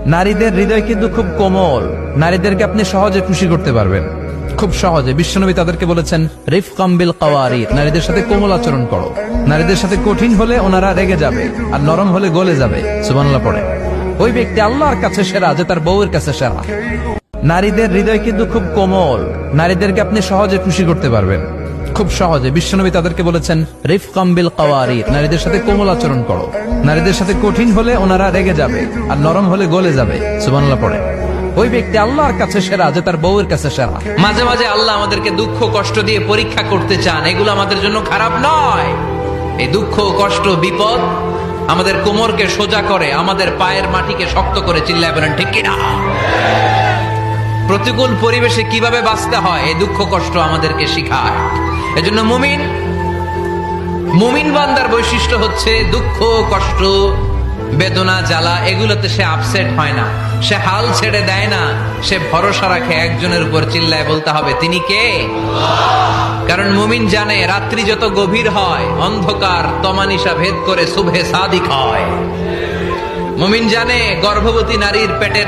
নারীদের হৃদয় কিন্তু খুব কোমল। নারীদেরকে আপনি সহজে খুশি করতে পারবেন, খুব সহজে। বিশ্বনবী তাদেরকে বলেছেন রিফকাম বিল কাওয়ারিদ, নারীদের সাথে কোমল আচরণ করো। নারীদের সাথে কঠিন হলে ওনারা রেগে যাবে, আর নরম হলে গলে যাবে। সুবহানাল্লাহ পড়ে। ওই ব্যক্তি আল্লাহর কাছে সেরা যে তার বউয়ের কাছে সেরা। নারীদের হৃদয় কিন্তু খুব কোমল। নারীদেরকে আপনি সহজে খুশি করতে পারবেন, খুব সহজে। বিশ্বনবী তাদেরকে বলেছেন রিফকাম বিল কাওয়ারিদ, নারীদের সাথে কোমল আচরণ করো। নারীদের সাথে কঠিন হলে ওনারা রেগে যাবে, আর নরম হলে গলে যাবে। সুবহানাল্লাহ পড়ে। ওই ব্যক্তি আল্লাহর কাছে সেরা যে তার বউয়ের কাছে সেরা। মাঝে মাঝে আল্লাহ আমাদেরকে দুঃখ কষ্ট দিয়ে পরীক্ষা করতে চান, এগুলো আমাদের জন্য খারাপ নয়। এই দুঃখ কষ্ট বিপদ আমাদের কোমরকে সোজা করে, আমাদের পায়ের মাটিকে শক্ত করে। চিল্লায় বলেন ঠিক কিনা? প্রতিকূল পরিবেশে কিভাবে বাঁচতে হয় এই দুঃখ কষ্ট আমাদেরকে শিখায়। এজন্য মুমিন বান্দার বৈশিষ্ট্য হচ্ছে দুঃখ কষ্ট বেদনা জ্বালা এগুলোতে সে আপসেট হয় না, সে হাল ছেড়ে দেয় না, সে ভরসা রাখে একজনের উপর। চিল্লায় বলতে হবে তিনি কে? কারণ মুমিন জানে রাত্রি যত গভীর হয় অন্ধকার তমানিসা ভেদ করে সুবহে সাদিক হয়। মুমিন জানে গর্ভবতী নারীর পেটের